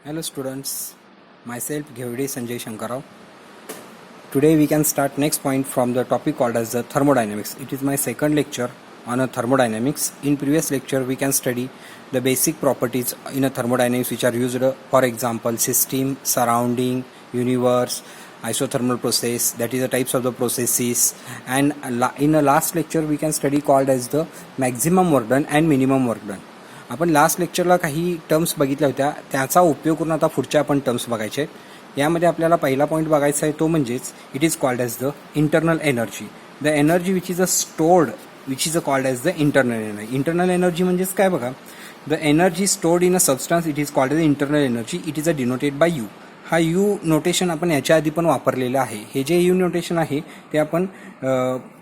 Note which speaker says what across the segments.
Speaker 1: Hello students, myself Ghevde Sanjay Shankarrao. Today we can start next point from the topic called as the thermodynamics. It is my second lecture on a thermodynamics. In previous lecture we can study the basic properties in a thermodynamics which are used, for example system, surrounding, universe, isothermal process, that is the types of the processes, and in a last lecture we can study called as the maximum work done and minimum work done. आपण last लेक्चरला काही terms बघितल्या होत्या, त्याचा उपयोग करून आता पुढच्या आपण टर्म्स बघायचे आहेत. यामध्ये आपल्याला पहिला पॉईंट बघायचा आहे तो म्हणजेच it is called as the internal energy. The energy which is a stored which is a called as the internal energy. Internal energy म्हणजेच काय बघा, the energy stored in a substance it is called as internal energy. It is a denoted by U. हा U notation आपण याच्या आधी पण वापरलेलं आहे. हे जे यू नोटेशन आहे ते आपण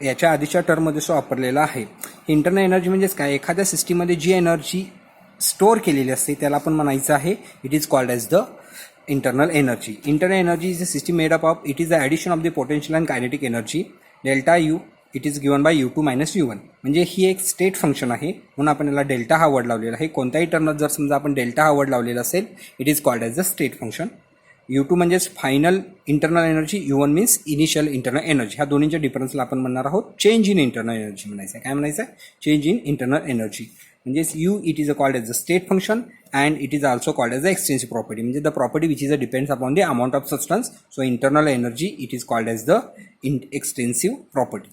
Speaker 1: याच्या आधीच्या टर्ममध्ये सुद्धा वापरलेलं आहे. इंटरनल एनर्जी म्हणजेच काय, एखाद्या सिस्टीममध्ये जी एनर्जी स्टोर केलेली असते त्याला आपण म्हणायचं आहे it is called as the internal energy. Internal energy is a system made up of it is the addition of the potential and kinetic energy delta U it is given bye u2 - u1. म्हणजे ही एक state function आहे म्हणून आपण याला delta हा word लावलेला आहे. कोणत्याही टर्मात जर समजा आपण डेल्टा हा वर्ड लावलेला असेल it is called as the state function. u2 म्हणजेच final internal energy, u1 means initial internal energy. ह्या दोन्हीच्या डिफरन्सला आपण म्हणणार आहोत चेंज इन इंटरनल एनर्जी म्हणायचं आहे. काय म्हणायचं आहे, चेंज इन इंटरनल एनर्जी. म्हणजेच you it is a called as the state function and it is also called as the extensive property. म्हणजे the property which is a depends upon the amount of substance. So internal energy it is called as the extensive property.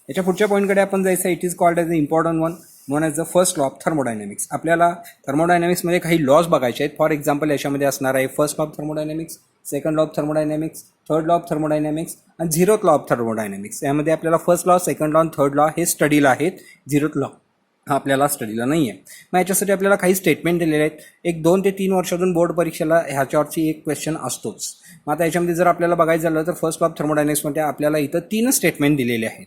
Speaker 1: याच्या पुढच्या पॉईंटकडे आपण जायचं. It is called as the important one known as the first law of thermodynamics. आपल्याला थर्मोडायनॅमिक्समध्ये काही lodge बघायचे आहेत. For example याच्यामध्ये असणार आहे first law of thermodynamics, second law of thermodynamics, third law of thermodynamics आणि झिरोथ लॉ ऑफ थर्मोडायनॅमिक्स. यामध्ये आपल्याला फर्स्ट लॉ, सेकंड लॉ आणि थर्ड लॉ हे स्टडीला आहेत. झिरोथ लॉ हा आपल्याला स्टडीला नाही आहे. मग याच्यासाठी आपल्याला काही स्टेटमेंट दिलेले आहेत. एक 2 ते 3 वर्षातून बोर्ड परीक्षेला ह्याच्यावरची एक क्वेश्चन असतोच. मग आता याच्यामध्ये जर आपल्याला बघायचं झालं तर फर्स्ट लॉ ऑफ थर्मोडायनॅमिक्समध्ये आपल्याला इथं 3 स्टेटमेंट दिलेले आहेत.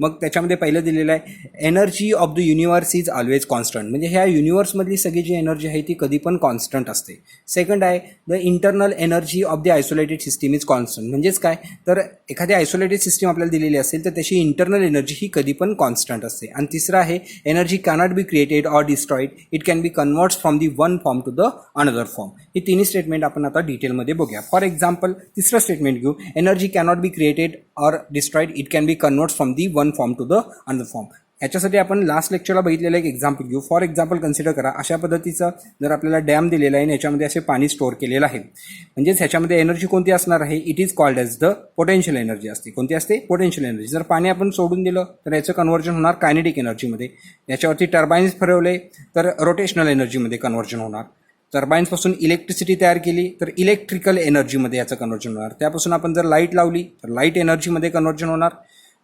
Speaker 1: मग त्याच्यामध्ये पहिलं दिलेलं आहे energy of the universe is always constant. म्हणजे ह्या युनिवर्समधली सगळी जी एनर्जी आहे ती कधी पण कॉन्स्टंट असते. सेकंड आहे the internal energy of the isolated system is constant. म्हणजेच काय, तर एखादी आयसोलेटेड सिस्टीम आपल्याला दिलेली असेल तर त्याची इंटरनल एनर्जी ही कधी पण कॉन्स्टंट असते. आणि तिसरं आहे energy cannot be created or destroyed, it can be converts from the one form to the another form. ही तिन्ही स्टेटमेंट आपण आता डिटेलमध्ये बघूया. फॉर एक्झाम्पल तिसरं स्टेटमेंट घेऊ, energy cannot be created or destroyed, it can be converts from the one form to the another form. याच्यासाठी आपण लास्ट लेक्चरला बघितलेलं एक एक्झाम्पल घेऊ. फॉर एक्झाम्पल कन्सिडर करा, अशा पद्धतीचं जर आपल्याला डॅम दिलेला आहे आणि याच्यामध्ये असे पाणी स्टोअर केलेलं आहे. म्हणजेच ह्याच्यामध्ये एनर्जी कोणती असणार आहे, it is called as the potential energy असते. कोणती असते, पोटेन्शियल एनर्जी. जर पाणी आपण सोडून दिलं तर याचं कन्व्हर्जन होणार कायनेटिक एनर्जीमध्ये. याच्यावरती टर्बाईन्स फिरवले तर रोटेशनल एनर्जीमध्ये कन्व्हर्जन होणार. टर्बाईन्सपासून इलेक्ट्रिसिटी तयार केली तर इलेक्ट्रिकल एनर्जीमध्ये याचं कन्व्हर्जन होणार. त्यापासून आपण जर लाईट लावली तर लाईट एनर्जीमध्ये कन्व्हर्जन होणार.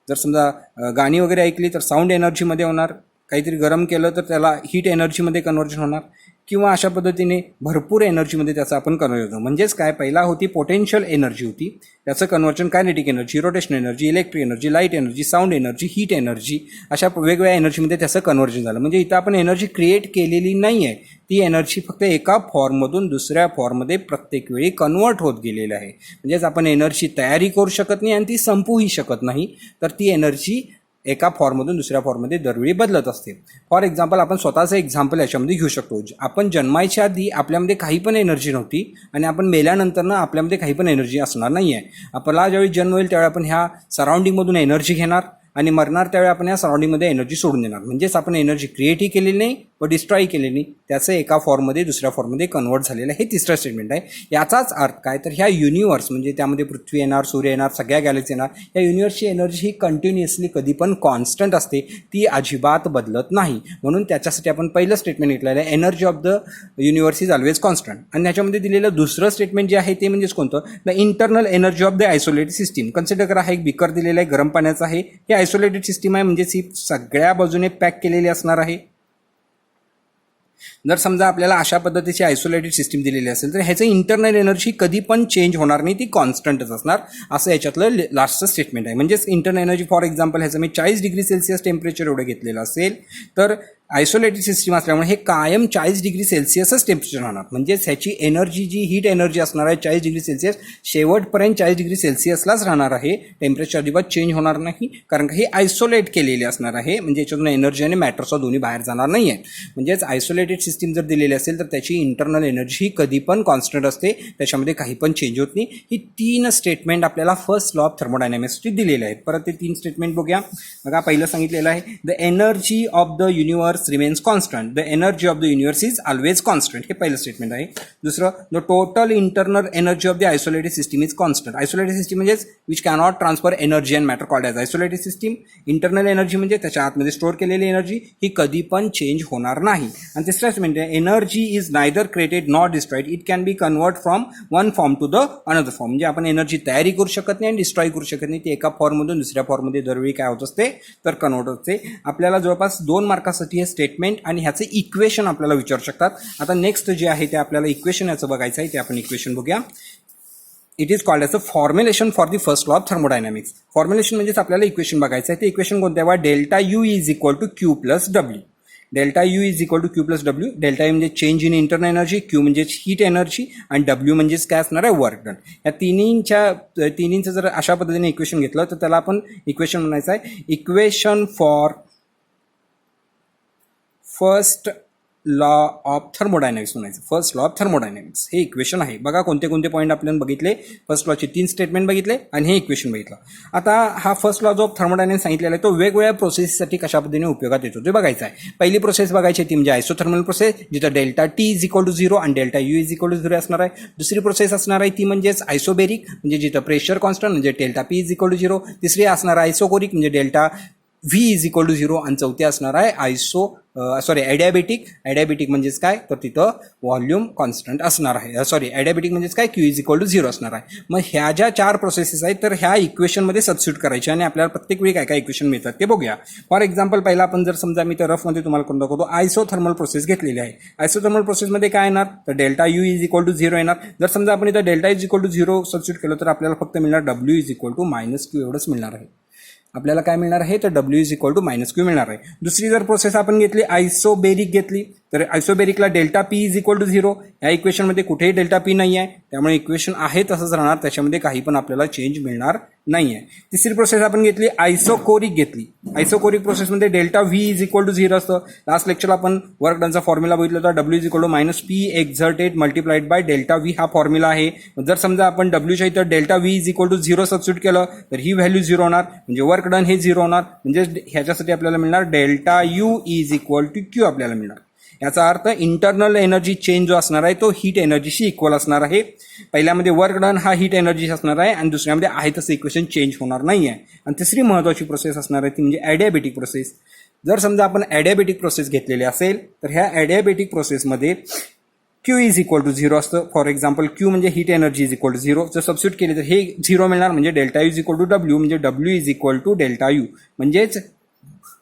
Speaker 1: जर समजा गाणी वगैरे ऐकली तर साऊंड एनर्जीमध्ये होणार. काहीतरी गरम केलं तर त्याला हीट एनर्जीमध्ये कन्व्हर्जन होणार. किंवा अशा पद्धतीने भरपूर एनर्जीमध्ये त्याचं आपण कन्व्हर्जन होतो. म्हणजेच काय, पहिला होती पोटेन्शियल एनर्जी होती, त्याचं conversion kinetic energy, rotational energy, electric energy, light energy, sound energy, heat energy, अशा वेगवेगळ्या एनर्जीमध्ये त्याचं कन्व्हर्जन झालं. म्हणजे इथं आपण एनर्जी क्रिएट केलेली नाही आहे, ती एनर्जी फक्त एका फॉर्ममधून दुसऱ्या फॉर्ममध्ये प्रत्येक वेळी कन्वर्ट होत गेलेलं आहे. म्हणजेच आपण एनर्जी तयारी करू शकत नाही आणि ती संपूही शकत नाही, तर ती एनर्जी एका फॉर्ममधून दुसऱ्या फॉर्ममध्ये दरवेळी बदलत असते. फॉर एक्झाम्पल आपण स्वतःचं एक्झाम्पल याच्यामध्ये घेऊ शकतो. आपण जन्मायच्या आधी आपल्यामध्ये काही पण एनर्जी नव्हती आणि आपण मेल्यानंतरनं आपल्यामध्ये काही पण एनर्जी असणार नाही आहे. आपला ज्यावेळी जन्म होईल त्यावेळी आपण ह्या सराउंडिंगमधून एनर्जी घेणार आणि मरणार त्यावेळी आपण या सराउंडिंगमध्ये एनर्जी सोडून देणार. म्हणजेच आपण एनर्जी क्रिएटही केलेली नाही व डिस्ट्रॉय केलेली नाही, त्याचं एका फॉर्ममध्ये दुसऱ्या फॉर्ममध्ये कन्वर्ट झालेलं हे तिसरं स्टेटमेंट आहे. याचाच अर्थ काय, तर ह्या युनिवर्स म्हणजे त्यामध्ये पृथ्वी येणार, सूर्य येणार, सगळ्या गॅलेक्सी येणार, या युनिवर्सची एनर्जी ही कंटिन्युअसली कधी पण कॉन्स्टंट असते, ती अजिबात बदलत नाही. म्हणून त्याच्यासाठी आपण पहिलं स्टेटमेंट घेतलेलं आहे energy of the universe is always constant. आणि त्याच्यामध्ये दिलेलं दुसरं स्टेटमेंट जे आहे ते म्हणजेच कोणतं, the internal energy of the isolated system. Consider करा, हा एक बिकर दिलेला आहे गरम पाण्याचा आहे. हे आयसोलेटेड सिस्टीम आहे, म्हणजेच ही सगळ्या बाजूने पॅक केलेली असणार आहे. जर समजा आपल्याला अशा पद्धतीची आयसोलेटेड सिस्टीम दिलेली असेल तर ह्याचं इंटरनल एनर्जी कधी पण चेंज होणार नाही, ती कॉन्स्टंटच असणार, असं याच्यातलं लास्टचं स्टेटमेंट आहे. म्हणजेच इंटरनल एनर्जी फॉर एक्झाम्पल ह्याचं मी 40 डिग्री सेल्सिअस टेम्परेचर एवढं घेतलेलं असेल तर आयसोलेटेड सिस्टीम असल्यामुळे हे कायम 40 डिग्री सेल्सिअसच टेम्परेचर राहणार. म्हणजेच ह्याची एनर्जी जी हीट एनर्जी असणार आहे 40 डिग्री सेल्सिअस शेवटपर्यंत 40 डिग्री सेल्सिअसलाच राहणार आहे. टेम्परेचर अजिबात चेंज होणार नाही कारण का हे आयसोलेट केलेले असणार आहे. म्हणजे याच्यातून एनर्जी आणि मॅटरचा दोन्ही बाहेर जाणार नाही आहे. म्हणजेच आयसोलेटेड सिस्टीम जर दिलेली असेल तर त्याची इंटरनल एनर्जी ही कधी पण कॉन्स्टंट असते. त्याच्यामध्ये काही पण चेंज होत नाही. ही 3 स्टेटमेंट आपल्याला फर्स्ट लॉ ऑफ थर्मोडायनॅमिक्सची दिलेले आहेत. परत ते 3 स्टेटमेंट बघूया. बघा पहिलं सांगितलेलं आहे the energy of the universe remains constant. The energy of the universe is always constant. हे पहिलं स्टेटमेंट आहे. दुसरं the total internal energy of the isolated system is constant. Isolated system म्हणजेच which cannot transfer energy and matter called as isolated system. Internal energy म्हणजे त्याच्या आतमध्ये store केलेली energy ही कधी पण चेंज होणार नाही. आणि तिसरं स्टेटमेंट आहे energy is neither created not destroyed. It can be convert from one form to the another form. म्हणजे आपण एनर्जी तयारी करू शकत नाही आणि डिस्ट्रॉय करू शकत नाही. ती एका फॉर्ममधून दुसऱ्या फॉर्ममध्ये दरवेळी काय होत असते तर कन्वर्ट होते. आपल्याला जवळपास 2 मार्कासाठी हे स्टेटमेंट आणि ह्याचे इक्वेशन आपल्याला विचारू शकतात. आता नेक्स्ट जे आहे ते आपल्याला इक्वेशन याचं बघायचं आहे. ते आपण इक्वेशन बघूया. It is called as a formulation for the first law of thermodynamics. Formulation म्हणजेच आपल्याला इक्वेशन बघायचं आहे. ते इक्वेशन कोणतं आहे? Delta U is equal to Q plus W. Delta U is equal to Q plus W. Delta U म्हणजे change in internal energy, Q म्हणजे heat energy आणि डब्ल्यू म्हणजेच काय असणार आहे वर्क डन. या तिन्हींचं जर अशा पद्धतीने इक्वेशन घेतलं तर त्याला आपण इक्वेशन म्हणायचं आहे equation for first law of thermodynamics म्हणायचं. फर्स्ट लॉ ऑफ थर्मोडायनॅमिक्स हे इक्वेशन आहे. बघा कोणते कोणते पॉईंट आपल्याला बघितले. फर्स्ट लॉचे 3 स्टेटमेंट बघितले आणि हे इक्वेशन बघितलं. आता हा फर्स्ट लॉ ऑफ थर्मोडायनॅमिक्स सांगितलेला आहे तो वेगवेगळ्या प्रोसेससाठी कशा पद्धतीने उपयोगात येतो ते बघायचं आहे. पहिली प्रोसेस बघायची ती म्हणजे आयसोथर्मल प्रोसेस जिथं delta T is equal to 0 आणि delta U is equal to 0 असणार आहे. दुसरी प्रोसेस असणार आहे ती म्हणजेच आयसोबेरिक म्हणजे जिथं प्रेशर कॉन्स्टंट म्हणजे delta P is equal to 0. तिसरी असणार आहे आयसोकोरिक म्हणजे delta V is equal to 0 आणि चौथी असणार आहे ॲडियाबेटिक. ॲडियाबेटिक म्हणजेच काय तर तिथं व्हॉल्यूम कॉन्स्टंट असणार आहे. ॲडियाबेटिक म्हणजेच काय क्यू इज इक्वल टू 0 असणार आहे. मग ह्या ज्या 4 प्रोसेसेस आहेत तर ह्या इक्वेशनमध्ये सबस्टिट्यूट करायचे आणि आपल्याला प्रत्येक वेळी काय काय इक्वेशन मिळतात ते बघूया. फॉर एक्झाम्पल पहिला आपण जर समजा मी तर रफमध्ये तुम्हाला कोण दाखवतो आयसोथर्मल प्रोसेस घेतलेली आहे. आयसोथर्मल प्रोसेसमध्ये काय येणार तर delta U is equal to 0 येणार. जर समजा आपण इथं delta is equal to 0 substitute केलं तर आपल्याला फक्त मिळणार W is equal to minus Q एवढंच मिळणार आहे. आपल्याला काय मिळणार आहे तर W is equal to minus Q मिळणार आहे. दुसरी जर प्रोसेस आपण घेतली आयसोबेरिक घेतली तर आयसोबेरिकला delta P is equal to 0. या इक्वेशनमध्ये कुठेही डेल्टा पी नाही आहे त्यामुळे इक्वेशन आहे तसंच राहणार. त्याच्यामध्ये काही पण आपल्याला चेंज मिळणार नाही आहे. तिसरी प्रोसेस आपण घेतली आयसोकोरिक घेतली. आयसोकोरिक प्रोसेसमध्ये delta V is equal to 0 असतं. लास्ट लेक्चरला आपण वर्क डनचा फॉर्म्युला बघितला होता W is equal to minus P exerted multiplied by delta V हा फॉर्म्युला आहे. जर समजा आपण डब्ल्यूच्या इथं delta V is equal to 0 substitute केलं तर ही व्हॅल्यू 0 होणार म्हणजे वर्क डन हे 0 होणार. म्हणजे ह्याच्यासाठी आपल्याला मिळणार delta U is equal to Q आपल्याला मिळणार. याचा अर्थ इंटरनल एनर्जी चेंज जो असणार आहे तो हीट एनर्जीशी इक्वल असणार आहे. पहिल्यामध्ये वर्क डन हा हीट एनर्जी असणार आहे आणि दुसऱ्यामध्ये आहे तसं इक्वेशन चेंज होणार नाही आहे. आणि तिसरी महत्त्वाची प्रोसेस असणार आहे ती म्हणजे ॲडियाबेटिक प्रोसेस. जर समजा आपण ॲडियाबेटिक प्रोसेस घेतलेली असेल तर ह्या ॲडियाबेटिक प्रोसेसमध्ये क्यू इज इक्वल टू 0 असतं. फॉर एक्झाम्पल क्यू म्हणजे heat energy is equal to 0. जर सबस्टिट्यूट केले तर हे 0 मिळणार म्हणजे delta U is equal to W म्हणजे W is equal to delta U. म्हणजेच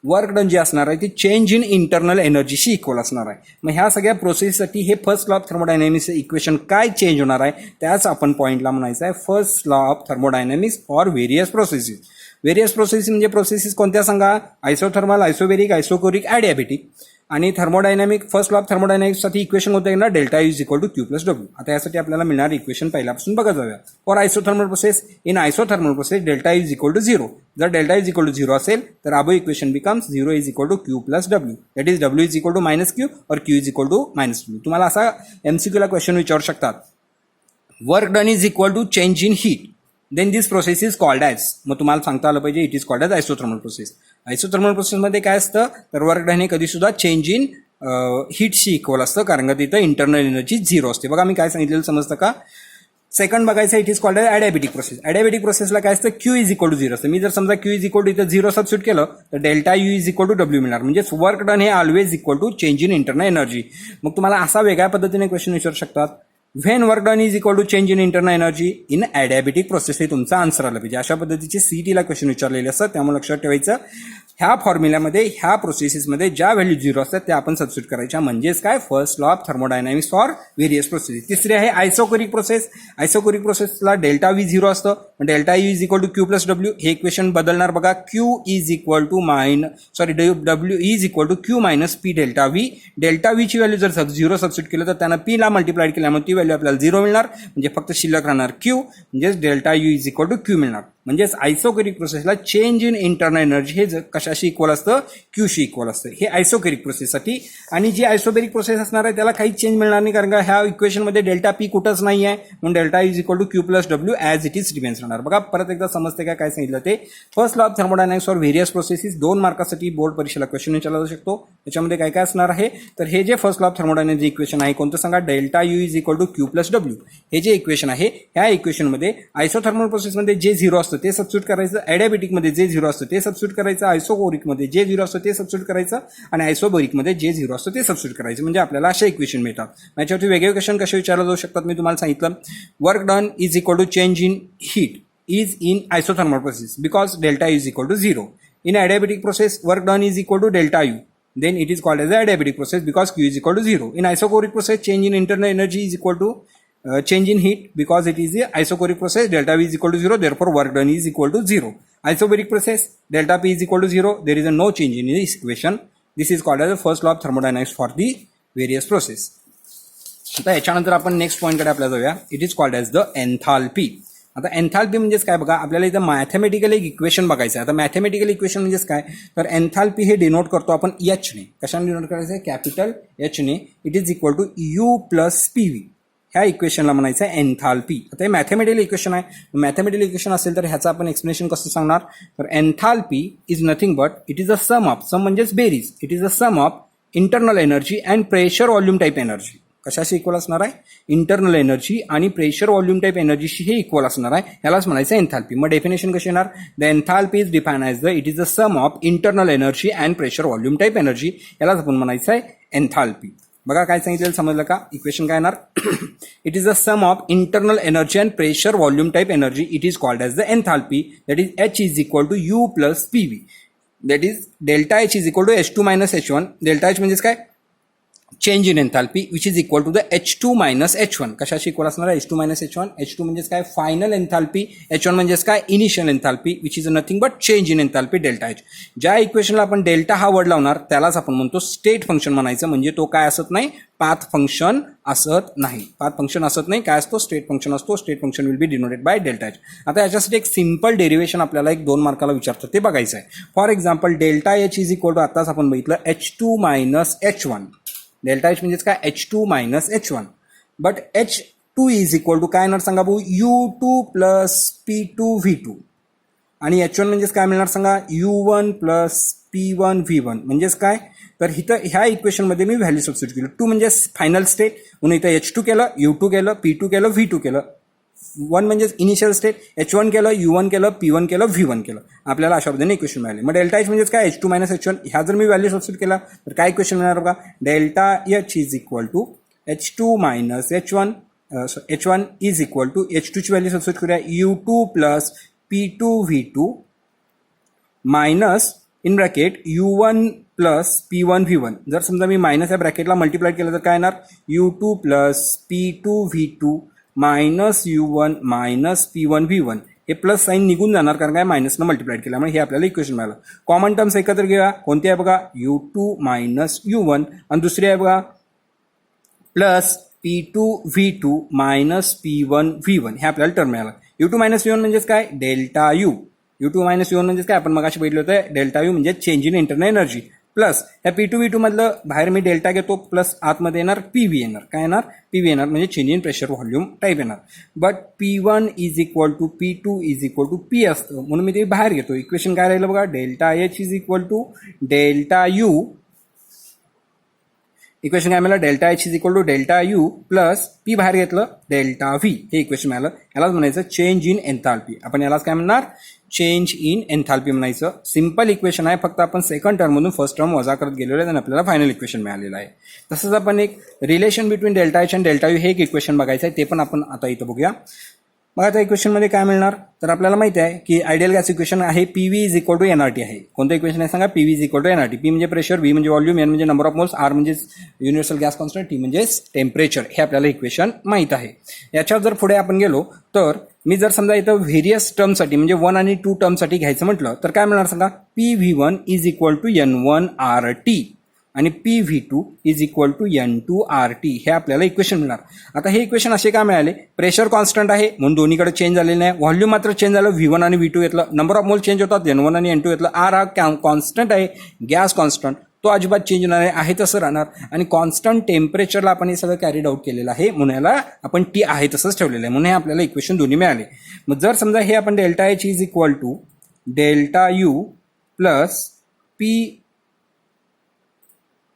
Speaker 1: वर्क डन जे असणार आहे ते चेंज इन इंटरनल एनर्जीशी इक्वल असणार आहे. मग ह्या सगळ्या प्रोसेससाठी हे first law of thermodynamics equation काय चेंज होणार आहे त्याच आपण पॉईंटला म्हणायचं आहे first law of thermodynamics for various processes. Various process म्हणजे प्रोसेसेस कोणत्या सांगा आयसोथर्मल आयसोबेरिक आयसोकोरिक ॲडियाबेटिक. आणि थर्मोडायनॅमिक फर्स्ट लॉ ऑफ थर्मोडायनॅमिक्ससाठी इक्वेशन होतं येणार delta is equal to Q plus W. आता यासाठी आपल्याला मिळणार इक्वेशन पहिल्यापासून बघत जाऊया. For isothermal process in isothermal process delta is equal to 0. जर डेल्टा इज इक्वल टू 0 असेल तर above equation becomes 0 is equal to Q plus W. That is W is equal to minus Q और Q is equal to minus W. तुम्हाला असा एमसीक्यूला question विचारू शकतात work done is equal to change in heat then this process is called as. मग तुम्हाला सांगता आलं पाहिजे it is called as isothermal process. Isothermal प्रोसेसमध्ये काय असतं तर वर्क डन हे कधीसुद्धा चेंज इन हीटशी इक्वल असतं कारण का तिथं इंटरनल एनर्जी 0 असते. बघा मी काय सांगितलेलं समजतं का. सेकंड बघायचं इट इज कॉल्ड ॲडियाबेटिक प्रोसेस. ॲडियाबेटिक प्रोसेसला काय असतं क्यू इज इक्वल टू 0 असतं. मी जर समजा क्यू इज इक्वल टू इथं 0 सबस्टिट्यूट केलं तर delta U is equal to W मिळणार म्हणजेच वर्क डन हे always equal to change in internal energy. मग तुम्हाला असा वेगळ्या पद्धतीने क्वेश्चन विचारू शकतात when work done is equal to change in internal energy in adiabatic process. हे तुमचा आन्सर आला पाहिजे. अशा पद्धतीचे सीईटीला क्वेश्चन विचारलेले असतात त्यामुळे लक्षात ठेवायचं ह्या फॉर्म्युल्यामध्ये ह्या प्रोसेसेसमध्ये ज्या व्हॅल्यू 0 असतात त्या आपण सबस्टिट्यूट करायच्या म्हणजेच काय first law of thermodynamics for various process. तिसरी आहे आयसोकोरिक प्रोसेस. आयसोकोरिक प्रोसेसला डेल्टा व्ही 0 असतं delta U is equal to Q plus W. हे इक्वेशन बदलणार बघा. Q is equal to W is equal to Q minus P delta V. Delta व्हीची value जर 0 substitute केलं तर त्यांना पीला मल्टिप्लाइड केल्यामुळे ती व्हॅल्यू आपल्याला 0 मिळणार. म्हणजे फक्त शिल्लक राहणार क्यू. म्हणजेच delta U is equal to Q मिळणार. म्हणजेच आयसोकेरिक प्रोसेसला चेंज इन इंटरनल एनर्जी हे कशाशी इक्वल असतं, क्यूशी इक्वल असतं. हे आयसोकेरिक प्रोसेससाठी. आणि जी आयसोबेरिक प्रोसेस असणार आहे त्याला काही चेंज मिळणार नाही, कारण का ह्या इक्वेशनमध्ये डेल्टा पी कुठंच नाही आहे. म्हणून delta is equal to Q plus W as it is remains राहणार. बघा परत एकदा समजते काय सांगितलं ते. First law of thermodynamics for various processes 2 मार्कासाठी बोर्ड परीक्षेला क्वेश्चन विचारला जाऊ शकतो. त्याच्यामध्ये काय काय असणार आहे तर हे जे first law of thermodynamics equation आहे कोणतं सांगा, delta U is equal to Q plus W. हे जे इक्वेशन आहे ह्या इक्वेशनमध्ये आयसोथर्मल प्रोसेसमध्ये जे 0 असतं ते सबस्टिट्यूट करायचं, ॲडियाबॅटिकमध्ये जे 0 असतं ते सबस्टिट्यूट करायचं, आयसोकोरिकमध्ये जे 0 असतं ते सबस्टिट्यूट करायचं आणि आयसोबरिकमध्ये जे 0 असतं ते सबस्टिट्यूट करायचं. म्हणजे आपल्याला अशा इक्वेशन मिळतात. याच्यावरती वेगळे क्वेश्चन कसे विचारले जाऊ शकतात मी तुम्हाला सांगितलं. Work done is equal to change in heat is in isothermal process because delta is equal to 0. In adiabatic process, work done is equal to delta U. Then it is called as the adiabatic process because Q is equal to 0. In isochoric process, change in internal energy is equal to change in heat because it is the isochoric process. Delta V is equal to 0. Therefore, work done is equal to 0. Isobaric process, delta P is equal to 0. There is a no change in this equation. This is called as the first law of thermodynamics for the various process. आता याच्यानंतर आपण next पॉईंटकडे आपल्याला जाऊया. It is called as the enthalpy. आता enthalpy म्हणजेच काय बघा, आपल्याला इथं मॅथमॅटिकल एक इक्वेशन बघायचं आहे. आता मॅथमॅटिकल इक्वेशन म्हणजेच काय तर एन्थाल्पी हे डिनोट करतो आपण एचने. कशाने डिनोट करायचं आहे, कॅपिटल एचने. It is equal to U plus P V. ह्या इक्वेशनला म्हणायचं आहे एन्थाल्पी. आता हे मॅथमॅटिकल इक्वेशन आहे. मॅथमॅटिकल इक्वेशन असेल तर ह्याचं आपण एक्सप्लेनेशन कसं सांगणार तर enthalpy is nothing but it is a sum of, sum म्हणजेच बेरीज, it is a sum of internal energy and pressure volume type energy. कशाशी इक्वल असणार आहे, इंटरनल एनर्जी आणि प्रेशर व्हॉल्यूम टाईप एनर्जीशी हे इक्वल असणार आहे. यालाच म्हणायचं एन्थाल्पी. मग डेफिनेशन कशी येणार, the enthalpy is define as the it is the sum of internal energy and pressure volume type energy. यालाच आपण म्हणायचं आहे एन्थाल्पी. बघा काय सांगितलेलं समजलं का, इक्वेशन काय येणार, it is the sum of internal energy and pressure volume type energy. It is called as the enthalpy. That is H is equal to U plus P V. That is delta H is equal to H2 minus H1. Delta H म्हणजेच काय, change in enthalpy which is equal to the H2 minus H1. कशाशी इक्वल असणार आहे, H2 minus H1. H2 म्हणजेच काय, final enthalpy. H1 म्हणजेच काय, initial enthalpy which is nothing but change in enthalpy delta H. ज्या इक्वेशनला आपण डेल्टा हा वर्ड लावणार त्यालाच आपण म्हणतो स्टेट फंक्शन म्हणायचं. म्हणजे तो काय असत नाही, पाथ फंक्शन असत नाही. पाथ फंक्शन असत नाही, काय असतो, स्टेट फंक्शन असतो. State function will be denoted by delta H. आता याच्यासाठी एक सिंपल डेरिवेशन आपल्याला 1-2 मार्काला विचारतं ते बघायचं आहे. For example delta H is equal to आताच आपण बघितलं H2 minus H1. Delta H म्हणजेच काय, H2 minus H1. But H2 is equal to काय येणार सांगा भाऊ, U2 प्लस P2 V2. आणि H1 म्हणजेच काय मिळणार सांगा, U1 प्लस P1 V1. म्हणजेच काय तर इथं ह्या इक्वेशनमध्ये मी व्हॅल्यू सबस्टिट्यूट केली. 2 म्हणजे फायनल स्टेट, म्हणून इथं H2 केलं, U2 केलं, P2 केलं, V2 केलं. 1 म्हणजेच इनिशियल स्टेट, H1 केलं, U1 केलं, P1 केलं, V1 केलं. आपल्याला अशा पद्धतीने इक्वेशन मिळाले. मग डेल्टा एच म्हणजेच काय, H2 मायनस H1. ह्या जर मी व्हॅल्यू सबस्टिट्यूट केला तर काय इक्वेशन मिळणार बघा, delta H is equal to H2 minus H1. H1 is equal to H2ची व्हॅल्यू सबस्टिट्यूट करूया, U2 plus P2 V2 minus in bracket U1 plus P1 V1. जर समजा मी मायनस या ब्रॅकेटला मल्टिप्लाय केलं तर काय येणार, U2 plus P2 V2 minus U1 minus P1 V1. हे प्लस साईन निघून जाणार कारण काय मायनसनं मल्टिप्लाय केल्यामुळे हे आपल्याला इक्वेशन मिळालं. कॉमन टर्म्स एकत्र घेऊया. कोणती आहे बघा, U2 मायनस U1 आणि दुसरी आहे बघा plus P2 V2 minus P1 V1. हे आपल्याला टर्म मिळालं. U2 मायनस U1 म्हणजेच काय, delta U. U2 minus U1 म्हणजेच काय, आपण मगाशी बघितलं होतं डेल्टा U म्हणजे change in internal energy. Plus या P2 V2 मधलं बाहेर मी डेल्टा घेतो, प्लस आतमध्ये येणार PV येणार. काय येणार, PV येणार म्हणजे change in pressure volume type येणार. But P1 is equal to P2 is equal to P असतं, म्हणून मी ते बाहेर घेतो. इक्वेशन काय राहिलं बघा, delta H is equal to delta U. Equation काय मिळालं, delta H is equal to delta U plus P बाहेर घेतलं डेल्टा V. हे इक्वेशन मिळालं. यालाच म्हणायचं चेंज इन एन्थाल्पी. आपण यालाच काय म्हणणार, चेंज इन एन्थाल्पी म्हणायचं. सिंपल इक्वेशन आहे, फक्त आपण सेकंड टर्ममधून फर्स्ट टर्म वजा करत गेलेलो आहे आणि आपल्याला फायनल इक्वेशन मिळालेलं आहे. तसंच आपण एक रिलेशन बिटवीन डेल्टा एच आणि डेल्टा यू हे एक इक्वेशन बघायचं आहे, ते पण आपण आता इथं बघूया. मग आता इक्वेशनमध्ये काय मिळणार तर आपल्याला माहिती आहे की आयडियल गॅस इक्वेशन आहे PV is equal to NRT आहे. कोणतं इक्वेशन आहे सांगा, PV is equal to NRT. P म्हणजे प्रेशर, V म्हणजे व्हॉल्यूम, N म्हणजे नंबर ऑफ मोल्स, R म्हणजे युनिव्हर्सल गॅस कॉन्स्टंट, T म्हणजे टेम्परेचर. हे आपल्याला इक्वेशन माहीत आहे. याच्यावर जर पुढे आपण गेलो तर मी जर समजा इथं व्हेरियस टर्मसाठी म्हणजे 1 आणि 2 टर्मसाठी घ्यायचं म्हटलं तर काय मिळणार सांगा, PV1 is equal to N1RT आणि PV2 is equal to N2RT हे आपल्याला इक्वेशन मिळणार. आता हे इक्वेशन असे का मिळाले, प्रेशर कॉन्स्टंट आहे म्हणून दोन्हीकडे चेंज झालेलं नाही, व्हॉल्यूम मात्र चेंज झालं, V1 आणि V2 घेतलं, नंबर ऑफ मोल चेंज होतात N1 आणि N2 घेतलं, R हा कॉन्स्टंट आहे, गॅस कॉन्स्टंट तो अजिबात चेंज होणार आहे तसं राहणार, आणि कॉन्स्टंट टेम्परेचरला आपण हे सगळं कॅरीड आउट केलेलं आहे म्हणून याला आपण T आहे तसंच ठेवलेलं आहे, म्हणून हे आपल्याला इक्वेशन दोन्ही मिळाले. मग जर समजा हे आपण delta H is equal to delta U plus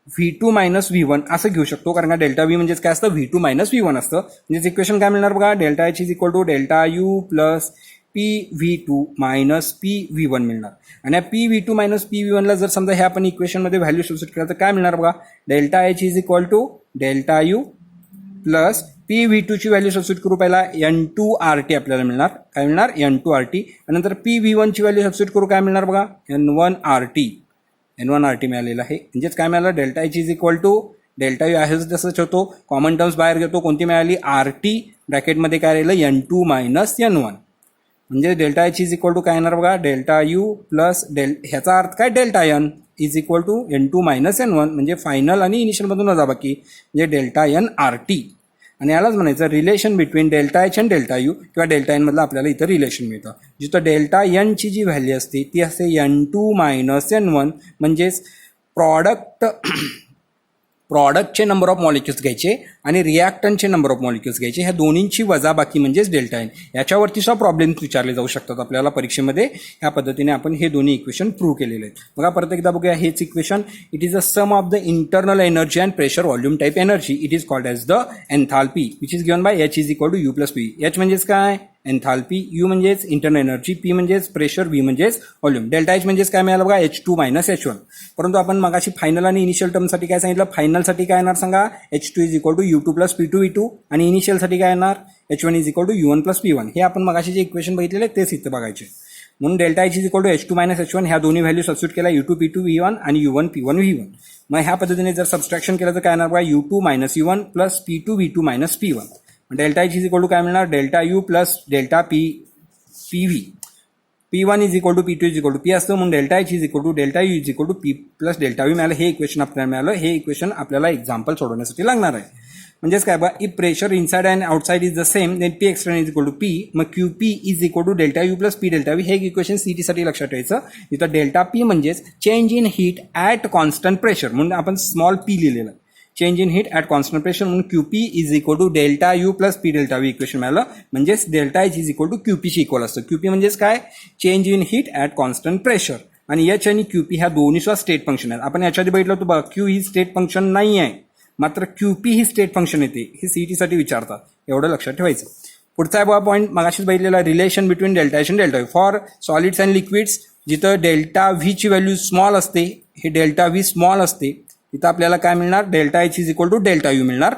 Speaker 1: V2 minus V1 असं घेऊ शकतो, कारण का डेल्टा V म्हणजेच काय असतं, V2 मायनस V1 असतं. म्हणजेच इक्वेशन काय मिळणार बघा, delta H is equal to delta U plus PV2 minus PV1 मिळणार. आणि या PV2 मायनस PV1 ला जर समजा हे आपण इक्वेशनमध्ये व्हॅल्यू सबस्टिट्यूट केलं तर काय मिळणार बघा, delta H is equal to delta U plus PV2 ची व्हॅल्यू सबस्टिट्यूट करू पहिला N2RT आपल्याला मिळणार, काय मिळणार N2RT, आणि नंतर PV1 ची व्हॅल्यू सबस्टिट्यूट करू काय मिळणार बघा N1RT मिळालेलं आहे. म्हणजेच काय मिळालं, delta H is equal to delta U आहे तसंच होतो, कॉमन टर्म्स बाहेर घेतो, कोणती मिळाली RT, ब्रॅकेटमध्ये काय राहिलं N2 मायनस N1, म्हणजे delta H is equal to काय येणार बघा, डेल्टा U प्लस ह्याचा अर्थ काय delta N is equal to N2 minus N1, म्हणजे फायनल आणि इनिशियलमधून वजाबाकी म्हणजे डेल्टा NRT. आणि यालाच म्हणायचं रिलेशन बिटवीन डेल्टा H आणि डेल्टा U किंवा डेल्टा N मधलं आपल्याला इथं रिलेशन मिळतं. जिथं डेल्टा N ची जी व्हॅल्यू असते ती असते N2 मायनस N1, म्हणजेच प्रॉडक्टचे नंबर ऑफ मॉलिक्युल्स घ्यायचे आणि रिॲक्टंटचे नंबर ऑफ मॉलिक्युल्स घ्यायचे, ह्या दोन्हींची वजाबाकी म्हणजेच डेल्टा N. याच्यावरती सुद्धा प्रॉब्लेम्स विचारले जाऊ शकतात आपल्याला परीक्षेमध्ये. ह्या पद्धतीने आपण हे दोन्ही इक्वेशन प्रूव्ह केलेले आहेत. बघा परत एकदा बघूया हेच equation. It is a sum of the internal energy and pressure volume type energy. It is called as the enthalpy which is given by H is equal to U plus P. H म्हणजेच काय enthalpy, U म्हणजेच internal energy, P म्हणजेच pressure, V म्हणजेच volume. Delta H म्हणजेच काय मिळालं बघा H2 minus H1. परंतु आपण मगाशी फायनल आणि इनिशियल टर्मसाठी काय सांगितलं, फायनलसाठी काय येणार सांगा H2 is equal to U2 plus P2 V2, आणि इनिशियलसाठी काय येणार H1 is equal to U1 plus P1. हे आपण मगाशी जे इक्वेशन बघितलेले तेच इथं बघायचे. म्हणून delta H is equal to H2 minus H1 ह्या दोन्ही व्हॅल्यू सबस्टिट्यूट केला U2 P2 V1 आणि U1 P1 V1. मग ह्या पद्धतीने जर सबस्ट्रॅक्शन केलं तर काय येणार बघा U2 minus U1 plus P2 V2 minus P1. Delta H is equal to काय मिळणार delta U plus delta PV. P1 is equal to P2 is equal to P असतं, म्हणून delta H is equal to delta U is equal to P plus delta V मिळालं. हे equation आपल्याला मिळालं. हे equation आपल्याला एक्झाम्पल सोडवण्यासाठी लागणार आहे. म्हणजेच काय बघा, if pressure inside and outside is the same then P external is equal to P. मग QP is equal to delta U plus P delta V. हे इक्वेशन CT साठी लक्षात ठेवायचं. इथं डेल्टा P म्हणजेच change in heat at constant pressure, म्हणून आपण small p लिहिलेलं, change in heat at constant pressure, म्हणून QP is equal to delta U plus P delta V equation मिळालं. म्हणजेच delta H is equal to QP शी equal असतं. QP म्हणजेच काय change in heat at constant pressure, आणि H आणि QP ह्या दोन्ही सुद्धा स्टेट फंक्शन आहेत. आपण याच्या आधी बघितलं होतं बघा, Q ही स्टेट फंक्शन नाही आहे, मात्र QP ही स्टेट फंक्शन येते. हे CT साठी विचारतात, एवढं लक्षात ठेवायचं. पुढचा आहे बघा पॉईंट मगाशीच बघितलेला, रिलेशन बिटवीन डेल्टा H आणि delta V for solids and liquids. जिथं डेल्टा V ची व्हॅल्यू स्मॉल असते, हे डेल्टा V स्मॉल असते, तिथं आपल्याला काय मिळणार delta H is equal to delta U मिळणार.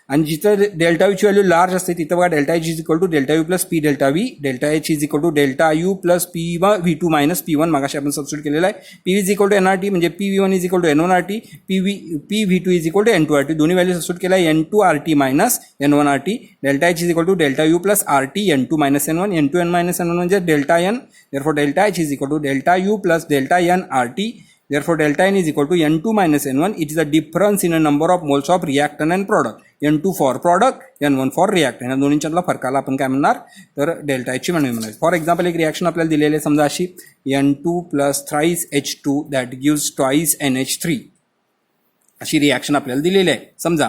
Speaker 1: आणि जिथं डेल्टा U ची व्हॅल्यू लार्ज असते तिथं बघा delta H is equal to delta U plus P delta V. Delta H is equal to delta U plus V2 minus P1 मागाशी आपण substitute केलेला आहे. P is equal to NRT म्हणजे PV1 is equal to N1RT, PV2 is equal to N2RT. दोन्ही value substitute केला N2RT minus N1RT. Delta H is equal to delta U plus RT N2 minus N1, N2 N minus N1 म्हणजे delta N. Therefore delta H is equal to delta U plus delta NRT. Therefore, delta N is equal to N2 minus N1. It is the difference in a number of moles of reactant and product. N2 for product, N1 for reactant. या दोन्हींच्यातला फरकाला आपण काय म्हणणार तर delta H ची value म्हणायची. For example एक reaction आपल्याला दिलेली आहे समजा अशी N2 plus thrice H2 that gives twice NH3. अशी रिॲक्शन आपल्याला दिलेली आहे समजा.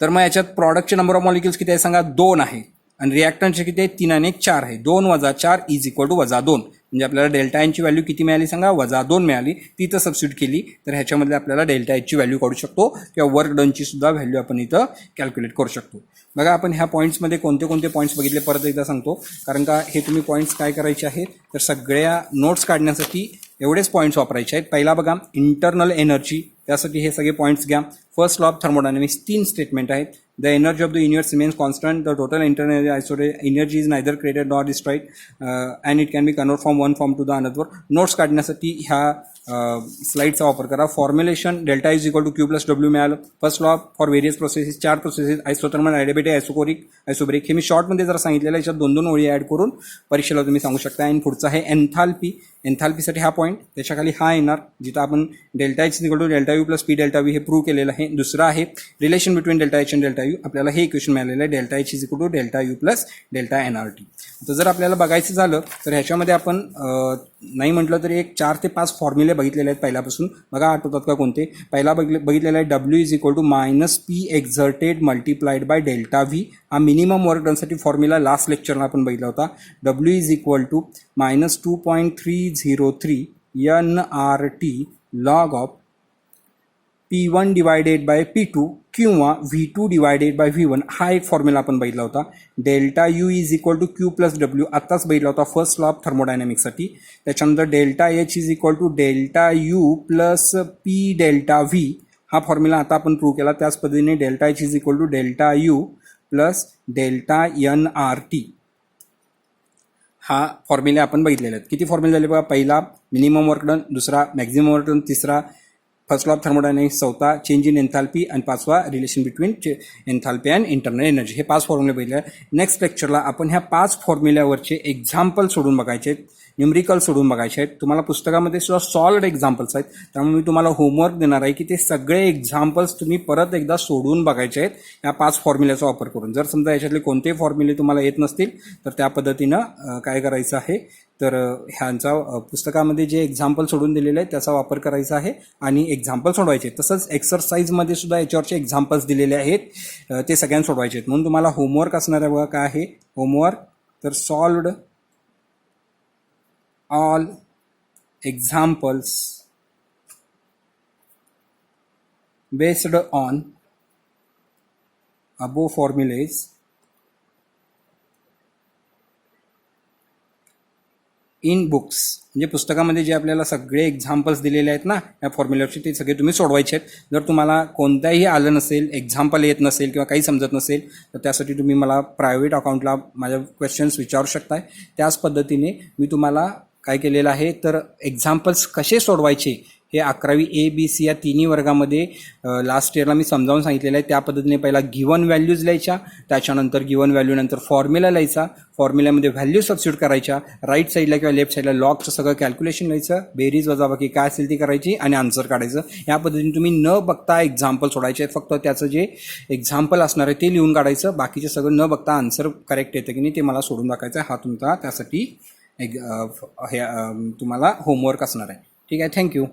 Speaker 1: तर मग याच्यात प्रॉडक्टचे नंबर ऑफ मॉलिक्युल्स किती आहे सांगा 2 आहे, आणि रिॲक्टंटचे किती आहे 3 आणि 1 4 आहे. 2 वजा 4 इज इक्वल टू वजा 2. म्हणजे आपल्याला डेल्टा N ची व्हॅल्यू किती मिळाली सांगा वजा 2 मिळाली. ती तर सबस्टिट्यूट केली तर ह्याच्यामध्ये आपल्याला डेल्टा H ची व्हॅल्यू काढू शकतो किंवा वर्क डनची सुद्धा व्हॅल्यू आपण इथं कॅल्क्युलेट करू शकतो. बघा आपण ह्या पॉईंट्समध्ये कोणते कोणते पॉईंट्स बघितले परत एकदा सांगतो, कारण का हे तुम्ही पॉईंट्स काय करायचे आहेत तर सगळ्या नोट्स काढण्यासाठी एवढेच पॉईंट्स वापरायचे आहेत. पहिला बघा इंटरनल एनर्जी, त्यासाठी हे सगळे पॉईंट्स घ्या. First law of thermodynamics 3 statement आहेत. The energy of the universe remains constant. The total internal energy is neither created nor destroyed, and it can be converted from one form to the another. Notes काढण्यासाठी ह्या स्लाईडचा वापर करा. Formulation delta is equal to Q plus W मिळालं. First law for various processes, 4 processes, isothermal, adiabatic, isochoric, isobaric. हे मी शॉर्टमध्ये जर सांगितलेलं याच्यात 2-2 ओळी ॲड करून परीक्षेला तुम्ही सांगू शकता. आणि पुढचा आहे एन्थाल्पी. एन्थाल्पीसाठी हा पॉईंट, त्याच्याखाली हा येणार जिथं आपण delta H equal to delta U plus P delta V हे प्रूव्ह केलेलं आहे. दुसरा आहे रिलेशन बिटवीन डेल्टा एच आणि डेल्टा यू. आपल्याला हे इक्वेशन मिळालेलं आहे delta H is equal to delta U plus delta N R T. तर जर आपल्याला बघायचं झालं तर ह्याच्यामध्ये आपण नाही म्हटलं तरी एक 4 ते 5 फॉर्म्युले बघितलेले आहेत पहिल्यापासून. बघा आठवतात का कोणते? पहिला बघितलेला आहे W is equal to minus P exerted multiplied by delta V. हा मिनिमम वर्क डनसाठी फॉर्म्युला लास्ट लेक्चरला आपण बघितला होता. W is equal to minus 2.303 N R T log of P1 divided by P2 किंवा V2 डिवायडेड बाय V1. हा एक formula आपण बघितला होता. Delta U is equal to Q plus W आत्ताच बघितला होता फर्स्ट लॉ ऑफ थर्मोडायनॅमिक्ससाठी. त्याच्यानंतर delta H is equal to delta U plus P delta V. हा फॉर्म्युला आता आपण प्रूव्ह केला. त्याच पद्धतीने delta H is equal to delta U plus delta N R T. हा फॉर्म्युले आपण बघितलेले आहेत. किती फॉर्म्युले झाले बघा? पहिला मिनिमम वर्क डन, दुसरा मॅक्झिमम वर्क डन, तिसरा फर्स्ट लॉ ऑफ थर्मोडायनॅमिक्स, चौथा चेंज इन एन्थाल्पी आणि पाचवा relation between enthalpy and internal energy. हे 5 फॉर्म्युले बघितले. नेक्स्ट लेक्चरला आपण ह्या 5 फॉर्म्युल्यावरचे एक्झाम्पल सोडून बघायचे आहेत, न्यूमरिकल सोडून बघायचे आहेत. तुम्हाला पुस्तकामध्ये सुद्धा सॉल्व्ड एक्झाम्पल्स आहेत. त्यामुळे मी तुम्हाला होमवर्क देणार आहे की ते सगळे एक्झाम्पल्स तुम्ही परत एकदा सोडून बघायचे आहेत या 5 फॉर्म्युल्याचा वापर करून. जर समजा याच्यातले कोणते फॉर्म्युले तुम्हाला येत नसतील तर त्या पद्धतीनं काय करायचं आहे तर ह्यांचा पुस्तकामध्ये जे एक्झाम्पल सोडून दिलेले आहेत त्याचा वापर करायचा आहे आणि एक्झाम्पल सोडवायचे. तसंच एक्सरसाइजमध्ये सुद्धा याच्यावरचे एक्झाम्पल्स दिलेले आहेत, ते सगळ्यांना सोडवायचे आहेत. म्हणून तुम्हाला होमवर्क असणार आहे बघा. काय आहे होमवर्क? तर solved all examples based on above formulas in books. म्हणजे पुस्तकामध्ये जे आपल्याला सगळे एक्झाम्पल्स दिलेले आहेत ना या फॉर्म्युल्याचे, ते सगळे तुम्ही सोडवायचे आहेत. जर तुम्हाला कोणत्याही आलं नसेल, एक्झाम्पल येत नसेल किंवा काही समजत नसेल तर त्यासाठी तुम्ही मला प्रायव्हेट अकाउंटला माझ्या क्वेश्चन्स विचारू शकताय. त्याच पद्धतीने मी तुम्हाला काय केलेलं आहे तर एक्झाम्पल्स कसे सोडवायचे हे 11वी ए बी सी या तिन्ही वर्गामध्ये लास्ट इयरला मी समजावून सांगितलेलं आहे. त्या पद्धतीने पहिला गिवन व्हॅल्यूज लिहायच्या, त्याच्यानंतर गिवन व्हॅल्यूनंतर फॉर्म्युला लिहायचा, फॉर्म्युल्यामध्ये व्हॅल्यू सबस्टिट्यूट करायच्या, राईट साईडला किंवा लेफ्ट साईडला लॉगचं सगळं कॅल्क्युलेशन लिहायचं, बेरीज वजाबाकी काय असेल ती करायची आणि आन्सर काढायचं. या पद्धतीने तुम्ही न बघता एक्झाम्पल सोडायचे आहेत. फक्त त्याचं जे एक्झाम्पल असणार आहे ते लिहून काढायचं, बाकीचे सगळं न बघता आन्सर करेक्ट येतं की नाही ते मला सोडून दाखवायचं. हा तुमचा त्यासाठी तुम्हाला होमवर्क असणार आहे. ठीक आहे, थँक्यू.